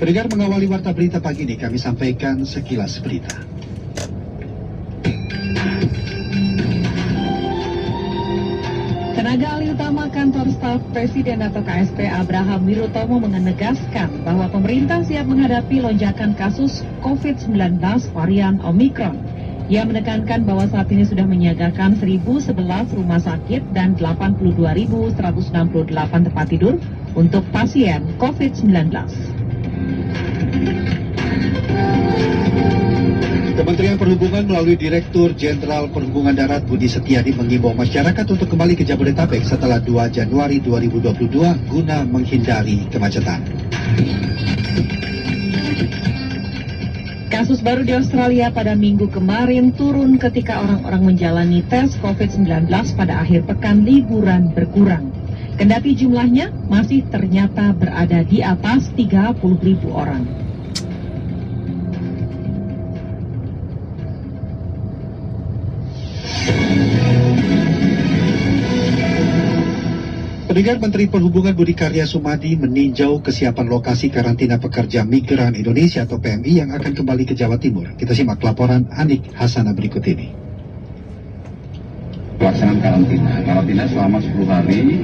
Pendengar, mengawali Warta Berita pagi ini, kami sampaikan sekilas berita. Tenaga ahli utama kantor staf Presiden atau KSP Abraham Wirotomo menegaskan bahwa pemerintah siap menghadapi lonjakan kasus COVID-19 varian Omicron. Ia menekankan bahwa saat ini sudah menyiagakan 1.011 rumah sakit dan 82.168 tempat tidur untuk pasien COVID-19. Kementerian Perhubungan melalui Direktur Jenderal Perhubungan Darat Budi Setiadi mengimbau masyarakat untuk kembali ke Jabodetabek setelah 2 Januari 2022 guna menghindari kemacetan. Kasus baru di Australia pada minggu kemarin turun ketika orang-orang menjalani tes COVID-19 pada akhir pekan liburan berkurang. Kendati jumlahnya masih ternyata berada di atas 30.000 orang. Pendengar, Menteri Perhubungan Budi Karya Sumadi meninjau kesiapan lokasi karantina pekerja migran Indonesia atau PMI yang akan kembali ke Jawa Timur. Kita simak laporan Anik Hasana berikut ini. Pelaksanaan karantina selama 10 hari,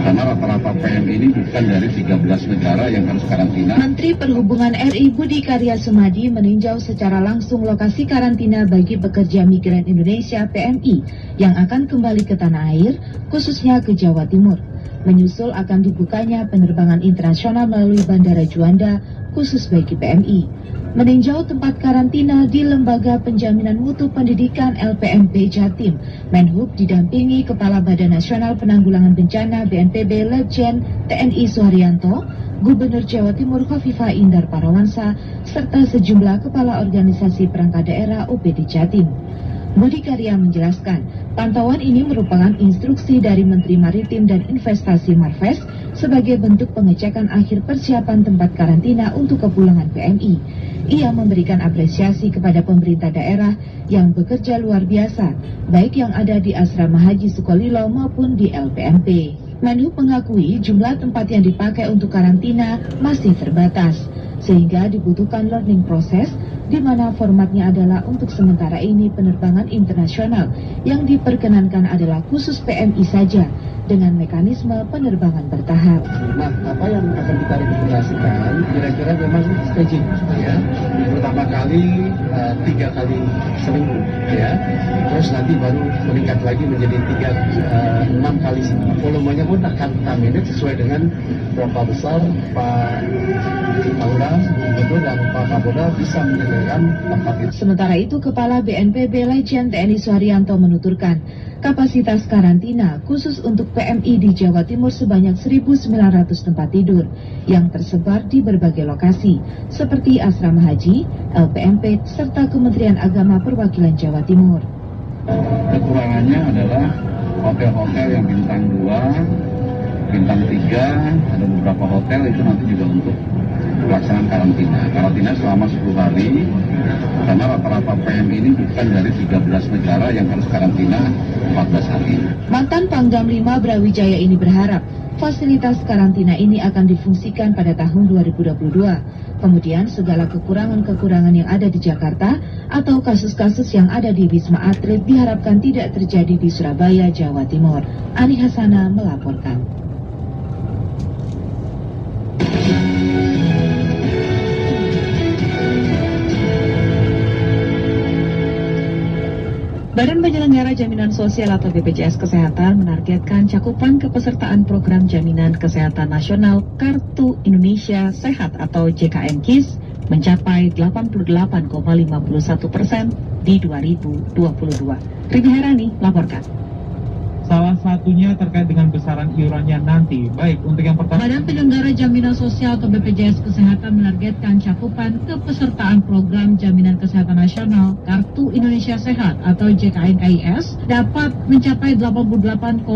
karena rata-rata PMI ini bukan dari 13 negara yang harus karantina. Menteri Perhubungan RI Budi Karya Sumadi meninjau secara langsung lokasi karantina bagi pekerja migran Indonesia PMI yang akan kembali ke tanah air, khususnya ke Jawa Timur. Menyusul akan dibukanya penerbangan internasional melalui Bandara Juanda khusus bagi PMI. Meninjau tempat karantina di Lembaga Penjaminan Mutu Pendidikan LPMP Jatim, Menhub didampingi Kepala Badan Nasional Penanggulangan Bencana BNPB Letjen TNI Suharyanto, Gubernur Jawa Timur Khofifah Indar Parawansa, serta sejumlah kepala organisasi perangkat daerah UPD Jatim. Budi Karya menjelaskan, pantauan ini merupakan instruksi dari Menteri Maritim dan Investasi Marves sebagai bentuk pengecekan akhir persiapan tempat karantina untuk kepulangan PMI. Ia memberikan apresiasi kepada pemerintah daerah yang bekerja luar biasa, baik yang ada di Asrama Haji Sukolilo maupun di LPMP. Menhub mengakui jumlah tempat yang dipakai untuk karantina masih terbatas, sehingga dibutuhkan learning process di mana formatnya adalah untuk sementara ini penerbangan internasional yang diperkenankan adalah khusus PMI saja dengan mekanisme penerbangan bertahap. Nah, apa yang akan kita rekomendasikan kira-kira memang staging ya. Pertama kali 3 kali seminggu ya. Terus nanti baru meningkat lagi menjadi 6 kali seminggu. Volumenya pun akan kita manage sesuai dengan berapa besar Pak Kapolda, Gubernur dan Pak Kapolda bisa menyediakan tempat itu. Sementara itu, Kepala BNPB Letjen TNI Suharyanto menuturkan, kapasitas karantina khusus untuk PMI di Jawa Timur sebanyak 1.900 tempat tidur yang tersebar di berbagai lokasi seperti Asrama Haji, LPMP, serta Kementerian Agama Perwakilan Jawa Timur. Kekurangannya adalah hotel-hotel yang bintang 2, bintang 3, ada beberapa hotel itu nanti juga untuk pelaksanaan karantina selama 10 hari, karena rata-rata PMI ini bukan dari 13 negara yang harus karantina 14 hari. Mantan Pangdam 5 Brawijaya ini berharap fasilitas karantina ini akan difungsikan pada tahun 2022. Kemudian segala kekurangan-kekurangan yang ada di Jakarta atau kasus-kasus yang ada di Wisma Atlet diharapkan tidak terjadi di Surabaya, Jawa Timur. Ani Hasana melaporkan. Badan Penyelenggara Jaminan Sosial atau BPJS Kesehatan menargetkan cakupan kepesertaan program Jaminan Kesehatan Nasional Kartu Indonesia Sehat atau JKN KIS mencapai 88,51% di 2022. Rini Herani laporkan. Salah satunya terkait dengan besaran iurannya nanti. Baik, untuk yang pertama, Badan Penyelenggara Jaminan Sosial atau BPJS Kesehatan menargetkan cakupan kepesertaan program Jaminan Kesehatan Nasional Kartu Indonesia Sehat atau JKN-KIS dapat mencapai 88,51%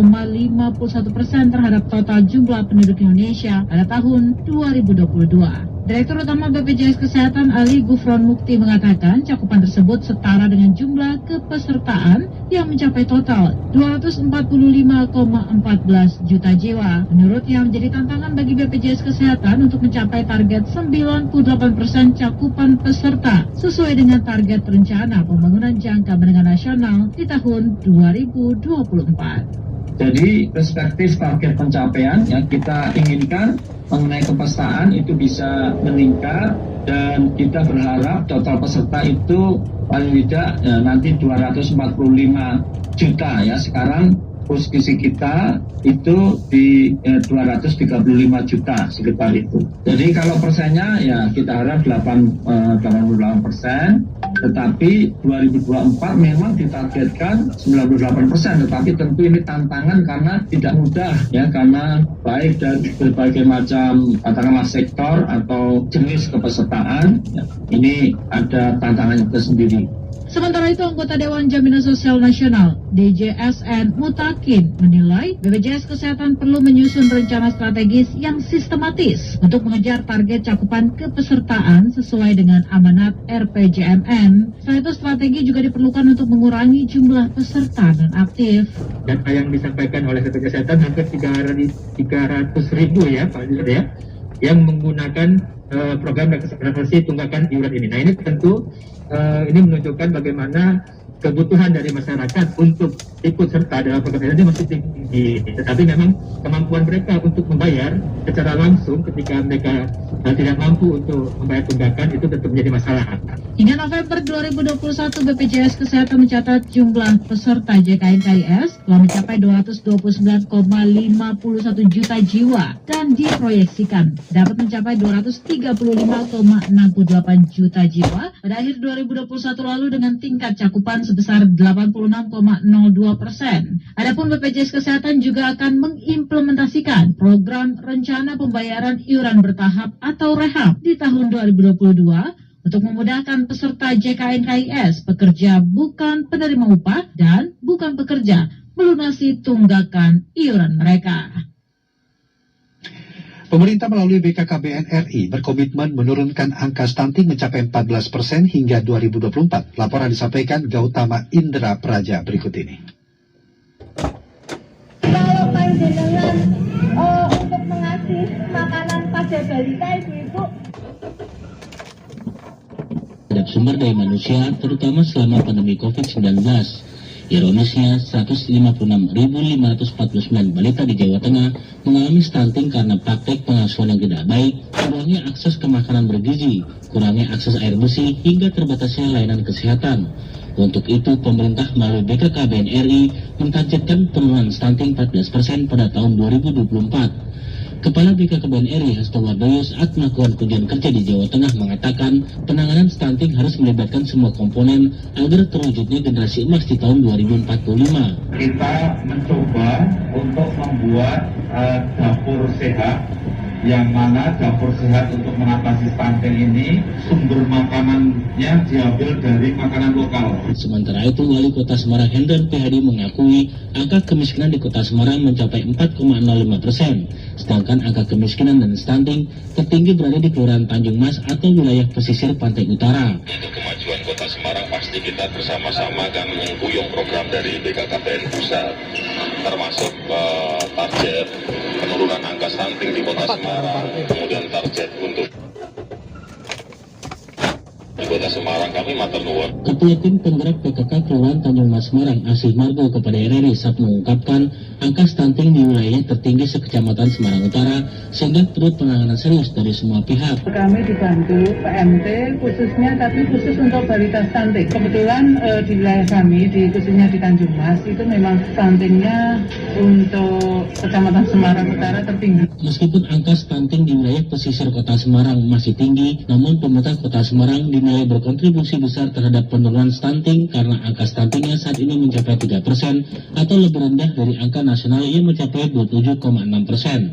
terhadap total jumlah penduduk Indonesia pada tahun 2022. Direktur Utama BPJS Kesehatan Ali Gufron Mukti mengatakan cakupan tersebut setara dengan jumlah kepesertaan yang mencapai total 245,14 juta jiwa. Menurutnya menjadi tantangan bagi BPJS Kesehatan untuk mencapai target 98% cakupan peserta sesuai dengan target rencana pembangunan jangka menengah nasional di tahun 2024. Jadi perspektif target pencapaian yang kita inginkan mengenai kepesertaan itu bisa meningkat, dan kita berharap total peserta itu paling tidak nanti 245 juta ya. Sekarang posisi kita itu di 235 juta sekitar itu. Jadi kalau persennya ya kita harap 88%, tetapi 2024 memang ditargetkan 98%, tetapi tentu ini tantangan karena tidak mudah ya, karena baik dari berbagai macam katakanlah sektor atau jenis kepesertaan ya, ini ada tantangannya tersendiri. Sementara itu, anggota Dewan Jaminan Sosial Nasional DJSN Mutakin menilai BPJS Kesehatan perlu menyusun rencana strategis yang sistematis untuk mengejar target cakupan kepesertaan sesuai dengan amanat RPJMN. Selain itu, strategi juga diperlukan untuk mengurangi jumlah peserta non-aktif. Data yang disampaikan oleh BPJS Kesehatan hampir 300.000 ya Pak Dirut ya, yang menggunakan program regenerasi tunggakan iuran ini. Nah, ini tentu ini menunjukkan bagaimana kebutuhan dari masyarakat untuk ikut serta dalam program ini masih tinggi. Tetapi memang kemampuan mereka untuk membayar secara langsung ketika mereka tidak mampu untuk membayar tunggakan itu tentu menjadi masalah. Hingga November 2021, BPJS Kesehatan mencatat jumlah peserta JKNKIS telah mencapai 229,51 juta jiwa dan diproyeksikan dapat mencapai 235,68 juta jiwa pada akhir 2021 lalu dengan tingkat cakupan sebesar 86,02%. Adapun BPJS Kesehatan juga akan mengimplementasikan program rencana pembayaran iuran bertahap atau rehab di tahun 2022 untuk memudahkan peserta JKNKIS, pekerja bukan penerima upah dan bukan pekerja, melunasi tunggakan iuran mereka. Pemerintah melalui BKKBN RI berkomitmen menurunkan angka stunting mencapai 14% hingga 2024. Laporan disampaikan Gautama Indra Praja berikut ini. Kalau panjenengan untuk mengasih makanan pada balita ibu-ibu terhadap sumber daya manusia, terutama selama pandemi COVID-19. Ironisnya, 156.549 balita di Jawa Tengah mengalami stunting karena praktek pengasuhan yang tidak baik, kurangnya akses ke makanan bergizi, kurangnya akses air bersih, hingga terbatasnya layanan kesehatan. Untuk itu, pemerintah melalui BKKBN RI mentargetkan penurunan stunting 14% pada tahun 2024. Kepala BKKBN RI Hasto Wardoyo saat melakukan kunjungan kerja di Jawa Tengah mengatakan penanganan stunting harus melibatkan semua komponen agar terwujudnya generasi emas di tahun 2045. Kita mencoba untuk membuat dapur sehat, yang mana dapur sehat untuk mengatasi stunting ini sumber makanannya diambil dari makanan lokal. Sementara itu, Wali Kota Semarang Hendran PHD mengakui angka kemiskinan di Kota Semarang mencapai 4,05%, sedangkan angka kemiskinan dan stunting tertinggi berada di Kelurahan Tanjung Mas atau wilayah pesisir pantai utara. Untuk kemajuan Kota Semarang pasti kita bersama-sama akan mengguyung program dari BKKBN Pusat, termasuk target penurunan angka stunting di Kota Semarang, kemudian target untuk di Kota Semarang kami matur nuwun. Ketua Tim Penggerak PKK Kelurahan Tanjung Mas Semarang, Asih Margo kepada RRI saat mengungkapkan angka stunting di wilayah tertinggi sekecamatan Semarang Utara sehingga perlu penanganan serius dari semua pihak. Kami dibantu PMT khususnya, tapi khusus untuk balita stunting. Kebetulan di wilayah kami, khususnya di Tanjung Mas, itu memang stuntingnya untuk kecamatan Semarang Utara tertinggi. Meskipun angka stunting di wilayah pesisir Kota Semarang masih tinggi, namun pemerintah Kota Semarang dinilai berkontribusi besar terhadap penurunan stunting karena angka stuntingnya saat ini mencapai 3% atau lebih rendah dari angka nasional yang mencapai 27,6%.